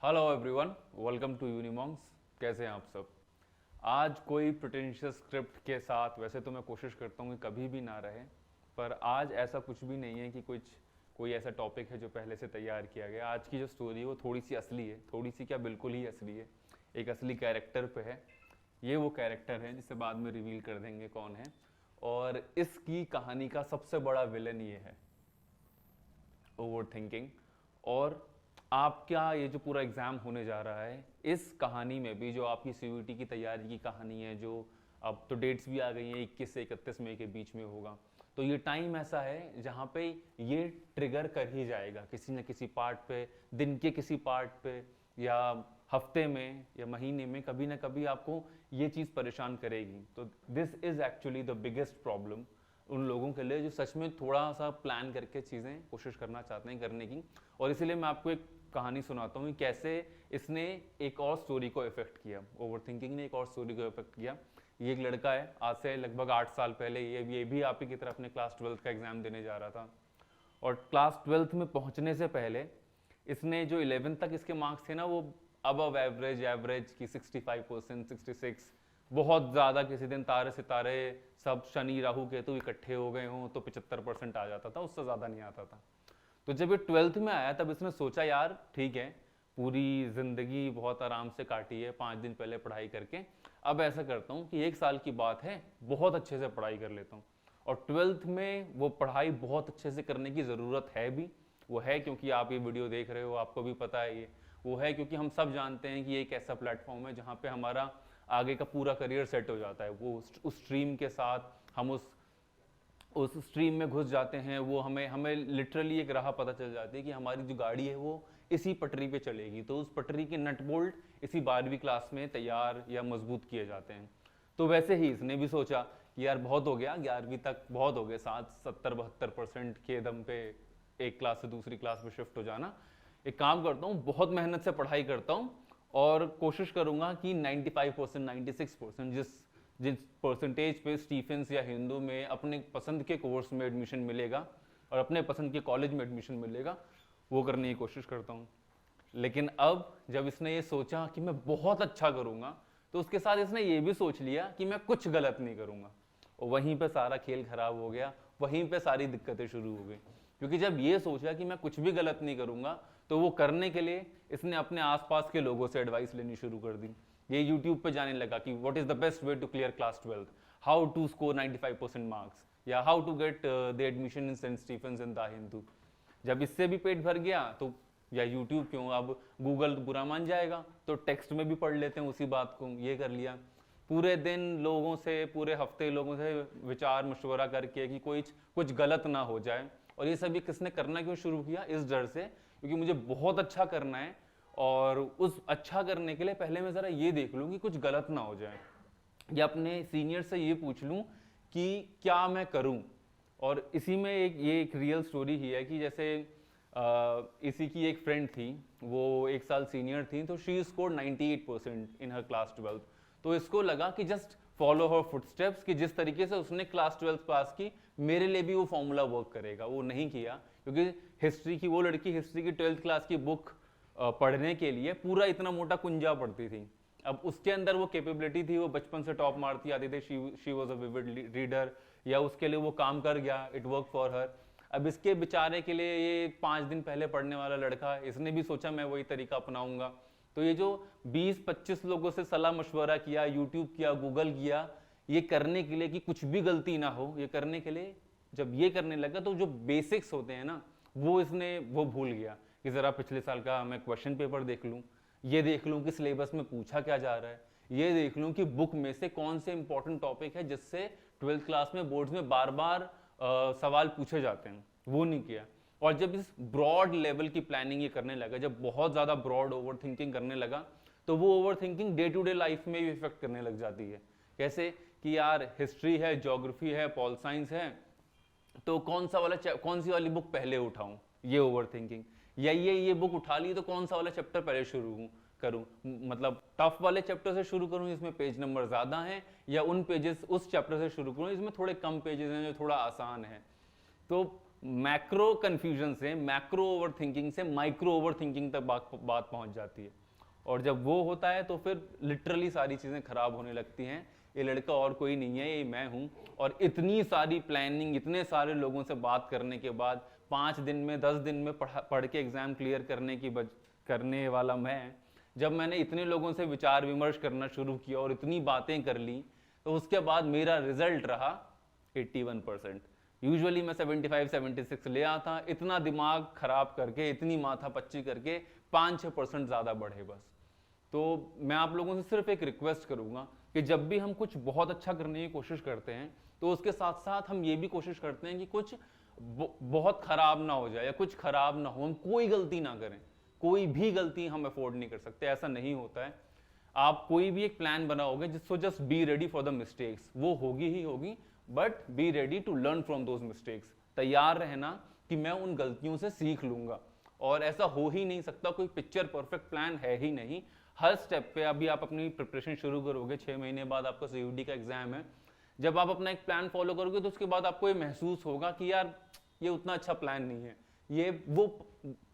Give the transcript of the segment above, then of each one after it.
Hello everyone, welcome to Unimonks. कैसे हैं आप सब? आज कोई प्रिटेंशियस स्क्रिप्ट के साथ, वैसे तो मैं कोशिश करता हूँ कि कभी भी ना रहे, पर आज ऐसा कुछ भी नहीं है कि कोई ऐसा टॉपिक है जो पहले से तैयार किया गया। आज की जो स्टोरी है वो थोड़ी सी असली है, थोड़ी सी क्या बिल्कुल ही असली है। एक असली कैरेक्टर पे है। ये वो कैरेक्टर है जिसे बाद में रिवील कर देंगे कौन है। और इसकी कहानी का सबसे बड़ा विलन ये है, ओवर थिंकिंग। और आपका ये जो पूरा एग्जाम होने जा रहा है, इस कहानी में भी जो आपकी सीयूईटी की तैयारी की कहानी है, जो अब तो डेट्स भी आ गई हैं, 21 से 31 मई के बीच में होगा, तो ये टाइम ऐसा है जहाँ पे ये ट्रिगर कर ही जाएगा किसी न किसी पार्ट पे, दिन के किसी पार्ट पे, या हफ्ते में या महीने में, कभी ना कभी आपको ये चीज़ परेशान करेगी। तो this is actually the biggest problem उन लोगों के लिए जो सच में थोड़ा सा प्लान करके चीज़ें कोशिश करना चाहते हैं करने की। और इसीलिए मैं आपको एक कहानी सुनाता हूँ कि कैसे इसने एक और स्टोरी को इफेक्ट किया, ओवर थिंकिंग ने एक और स्टोरी को इफेक्ट किया। ये एक लड़का है, आज से लगभग 8 साल पहले ये भी आप ही की तरह अपने क्लास 12th का एग्जाम देने जा रहा था। और क्लास 12th में पहुंचने से पहले इसने जो 11th तक इसके मार्क्स थे ना, वो अबव एवरेज की 65%, 66, बहुत ज़्यादा किसी दिन तारे सितारे सब शनि राहु केतु इकट्ठे हो गए हों तो 75% आ जाता था, उससे ज़्यादा नहीं आता था। तो जब ये 12th में आया तब इसने सोचा यार ठीक है, पूरी ज़िंदगी बहुत आराम से काटी है 5 दिन पहले पढ़ाई करके, अब ऐसा करता हूँ कि 1 साल की बात है, बहुत अच्छे से पढ़ाई कर लेता हूँ। और 12th में वो पढ़ाई बहुत अच्छे से करने की ज़रूरत है भी, वो है क्योंकि आप ये वीडियो देख रहे हो, आपको भी पता है ये, वो है क्योंकि हम सब जानते हैं कि ये एक ऐसा प्लेटफॉर्म है जहाँ पे हमारा आगे का पूरा करियर सेट हो जाता है। वो उस स्ट्रीम के साथ हम उस स्ट्रीम में घुस जाते हैं, वो हमें लिटरली एक राह पता चल जाती है कि हमारी जो गाड़ी है वो इसी पटरी पे चलेगी। तो उस पटरी के नट बोल्ट इसी 12वीं क्लास में तैयार या मजबूत किए जाते हैं। तो वैसे ही इसने भी सोचा कि यार बहुत हो गया, 11वीं तक बहुत हो गया, 70-72% के दम पे एक क्लास से दूसरी क्लास में शिफ्ट हो जाना। एक काम करता हूँ, बहुत मेहनत से पढ़ाई करता हूँ और कोशिश करूंगा कि 95%, 96% जिस परसेंटेज पे स्टीफेंस या हिंदू में अपने पसंद के कोर्स में एडमिशन मिलेगा और अपने पसंद के कॉलेज में एडमिशन मिलेगा, वो करने की कोशिश करता हूँ। लेकिन अब जब इसने ये सोचा कि मैं बहुत अच्छा करूँगा, तो उसके साथ इसने ये भी सोच लिया कि मैं कुछ गलत नहीं करूँगा। और वहीं पे सारा खेल खराब हो गया, वहीं पे सारी दिक्कतें शुरू हो गई। क्योंकि जब ये सोचा कि मैं कुछ भी गलत नहीं करूँगा, तो वो करने के लिए इसने अपने आसपास के लोगों से एडवाइस लेनी शुरू कर दी। ये यूट्यूब पे जाने लगा कि what is the best way to clear class 12th, how to score 95% marks, या how to get the admission in Saint Stephen's in the Hindu. जब इससे भी पेट भर गया तो या यूट्यूब क्यों, अब गूगल बुरा मान जाएगा, तो टेक्स्ट में भी पढ़ लेते हैं उसी बात को, ये कर लिया। पूरे दिन लोगों से, पूरे हफ्ते लोगों से विचार मशवरा करके कि कुछ गलत ना हो जाए। और ये सभी किसने करना क्यों शुरू किया? इस डर से, क्योंकि मुझे बहुत अच्छा करना है और उस अच्छा करने के लिए पहले मैं ज़रा ये देख लूँ कि कुछ गलत ना हो जाए, या अपने सीनियर से ये पूछ लूँ कि क्या मैं करूँ। और इसी में ये एक रियल स्टोरी ही है कि जैसे इसी की एक फ्रेंड थी, वो 1 साल सीनियर थी, तो she scored 98% in her class 12th। तो इसको लगा कि जस्ट फॉलो हर फुटस्टेप्स, कि जिस तरीके से उसने क्लास 12th पास की, मेरे लिए भी वो फॉर्मूला वर्क करेगा। वो नहीं किया, क्योंकि हिस्ट्री की वो लड़की हिस्ट्री की 12th क्लास की बुक पढ़ने के लिए पूरा इतना मोटा कुंजा पढ़ती थी। अब उसके अंदर वो कैपेबिलिटी थी, वो बचपन से टॉप मारती आती थी, she was a vivid reader, या उसके लिए वो काम कर गया, इट वर्क फॉर हर। अब इसके बेचारे के लिए ये 5 दिन पहले पढ़ने वाला लड़का, इसने भी सोचा मैं वही तरीका अपनाऊंगा। तो ये जो 20-25 लोगों से सलाह मशवरा किया, यूट्यूब किया, गूगल किया, ये करने के लिए कि कुछ भी गलती ना हो, ये करने के लिए जब ये करने लगा तो जो बेसिक्स होते हैं ना, वो भूल गया कि ज़रा पिछले साल का मैं क्वेश्चन पेपर देख लूँ, ये देख लूँ कि सिलेबस में पूछा क्या जा रहा है, ये देख लूँ कि बुक में से कौन से इंपॉर्टेंट टॉपिक है जिससे 12th क्लास में बोर्ड्स में बार बार सवाल पूछे जाते हैं, वो नहीं किया। और जब इस ब्रॉड लेवल की प्लानिंग ये करने लगा, जब बहुत ज़्यादा ब्रॉड ओवर थिंकिंग करने लगा, तो वो over thinking day to day life में भी इफेक्ट करने लग जाती है। कैसे कि यार हिस्ट्री है, ज्योग्राफी है, पॉल साइंस है, तो कौन सी वाली बुक पहले उठाऊं, ये ओवर थिंकिंग। या ये बुक उठा ली तो कौन सा वाला चैप्टर पहले शुरू करूं, मतलब टफ वाले चैप्टर से शुरू करूं इसमें पेज नंबर ज्यादा हैं, या उन पेजेस उस चैप्टर से शुरू करूं इसमें थोड़े कम पेजेस हैं जो थोड़ा आसान है। तो मैक्रो कंफ्यूजन से, मैक्रो ओवर थिंकिंग से माइक्रो ओवर थिंकिंग तक बात पहुंच जाती है। और जब वो होता है तो फिर लिटरली सारी चीज़ें खराब होने लगती हैं। ये लड़का और कोई नहीं है, ये मैं हूँ। और इतनी सारी प्लानिंग, इतने सारे लोगों से बात करने के बाद 5 दिन में 10 दिन में पढ़ के एग्जाम क्लियर करने वाला मैं, जब मैंने इतने लोगों से विचार विमर्श करना शुरू किया और इतनी बातें कर ली, तो उसके बाद मेरा रिजल्ट रहा 81%। यूजुअली मैं 75-76 ले आता। इतना दिमाग खराब करके, इतनी माथापच्ची करके 5-6% ज़्यादा बढ़े बस। तो मैं आप लोगों से सिर्फ एक रिक्वेस्ट करूंगा कि जब भी हम कुछ बहुत अच्छा करने की कोशिश करते हैं तो उसके साथ साथ हम ये भी कोशिश करते हैं कि कुछ बहुत खराब ना हो जाए या कुछ खराब ना हो, हम कोई गलती ना करें। कोई भी गलती हम अफोर्ड नहीं कर सकते, ऐसा नहीं होता है। आप कोई भी एक प्लान बनाओगे जिसको just be ready for the mistakes, वो होगी ही होगी, but be ready to learn from those mistakes. तैयार रहना कि मैं उन गलतियों से सीख लूंगा। और ऐसा हो ही नहीं सकता, कोई पिक्चर परफेक्ट प्लान है ही नहीं। हर स्टेप पे अभी आप अपनी प्रिपरेशन शुरू करोगे, 6 महीने बाद आपका CUET का एग्जाम है। जब आप अपना एक प्लान फॉलो करोगे तो उसके बाद आपको ये महसूस होगा कि यार ये उतना अच्छा प्लान नहीं है, ये वो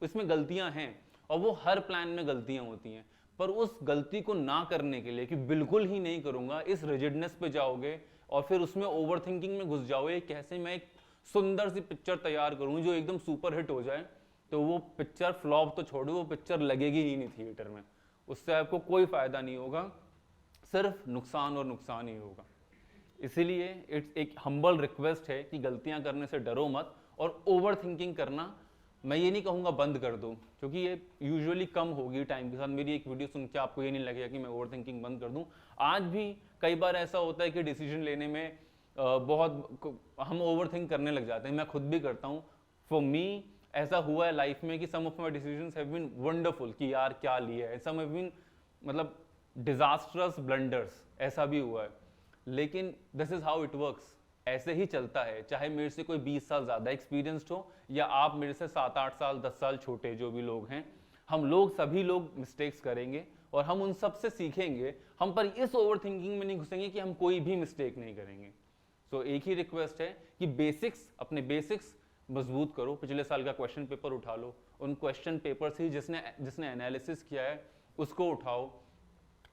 इसमें गलतियां हैं। और वो हर प्लान में गलतियां होती हैं, पर उस गलती को ना करने के लिए कि बिल्कुल ही नहीं करूंगा, इस रिजिडनेस पे जाओगे और फिर उसमें ओवर थिंकिंग में घुस जाओगे। कैसे मैं एक सुंदर सी पिक्चर तैयार करूं जो एकदम सुपर हिट हो जाए, तो वो पिक्चर फ्लॉप तो छोड़ो, वो पिक्चर लगेगी ही नहीं थिएटर में। उससे आपको कोई फायदा नहीं होगा, सिर्फ नुकसान और नुकसान ही होगा। इसीलिए इट्स एक हम्बल रिक्वेस्ट है कि गलतियां करने से डरो मत। और ओवर थिंकिंग करना मैं ये नहीं कहूँगा बंद कर दो, क्योंकि ये यूजुअली कम होगी टाइम के साथ। मेरी एक वीडियो सुन के आपको ये नहीं लगेगा कि मैं ओवर थिंकिंग बंद कर दूँ। आज भी कई बार ऐसा होता है कि डिसीजन लेने में बहुत हम ओवर थिंक करने लग जाते हैं, मैं खुद भी करता हूँ। फॉर मी ऐसा हुआ है लाइफ में कि some of my decisions have been wonderful, कि यार क्या लिया है। सम हैव बीन मतलब डिजास्टरस ब्लंडर्स, ऐसा भी हुआ है। लेकिन this is how it works, ऐसे ही चलता है। चाहे मेरे से कोई 20 साल ज्यादा एक्सपीरियंस्ड हो या आप मेरे से 7-8 साल 10 साल छोटे, जो भी लोग हैं, हम लोग सभी लोग मिस्टेक्स करेंगे और हम उन सब से सीखेंगे। हम पर इस ओवर थिंकिंग में नहीं घुसेंगे कि हम कोई भी मिस्टेक नहीं करेंगे। सो एक ही रिक्वेस्ट है कि अपने बेसिक्स मजबूत करो। पिछले साल का क्वेश्चन पेपर उठा लो, उन क्वेश्चन पेपर से जिसने एनालिसिस किया है उसको उठाओ।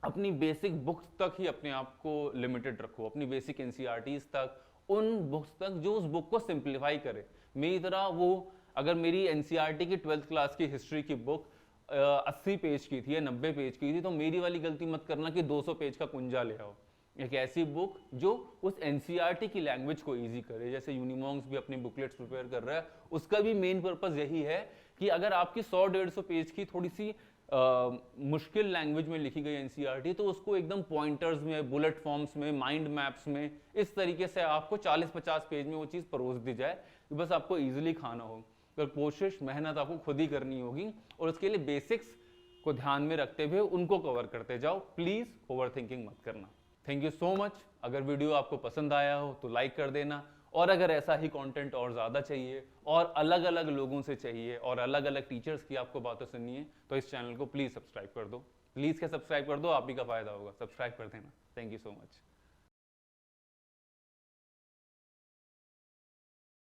अपनी बेसिक बुक्स तक ही अपने आप को लिमिटेड रखो, अपनी बेसिक NCERTs तक, उन बुक्स तक जो उस बुक को सिंप्लीफाई करे। मेरी तरह वो, अगर मेरी NCERT की 12th क्लास की हिस्ट्री की बुक 80 पेज की थी या 90 पेज की थी, तो मेरी वाली गलती मत करना कि 200 पेज का कुंजा ले आओ। एक ऐसी बुक जो उस NCERT की लैंग्वेज को इजी करे। जैसे यूनिमॉन्ग्स भी अपनी बुकलेट्स प्रिपेयर कर रहा है, उसका भी मेन पर्पस यही है कि अगर आपकी 100-150 पेज की थोड़ी सी मुश्किल लैंग्वेज में लिखी गई NCERT, तो उसको एकदम पॉइंटर्स में, बुलेट फॉर्म्स में, माइंड मैप्स में, इस तरीके से आपको 40-50 पेज में वो चीज़ परोस दी जाए कि बस आपको ईजिली खाना हो। पर कोशिश, मेहनत आपको खुद ही करनी होगी और उसके लिए बेसिक्स को ध्यान में रखते हुए उनको कवर करते जाओ। प्लीज़ ओवर थिंकिंग मत करना। Thank you so much. अगर वीडियो आपको पसंद आया हो तो लाइक कर देना, और अगर ऐसा ही कंटेंट और ज़्यादा चाहिए और अलग अलग लोगों से चाहिए और अलग अलग टीचर्स की आपको बातें सुननी है, तो इस चैनल को प्लीज़ सब्सक्राइब कर दो। प्लीज़ क्या सब्सक्राइब कर दो, आप ही का फ़ायदा होगा, सब्सक्राइब कर देना। Thank you so much.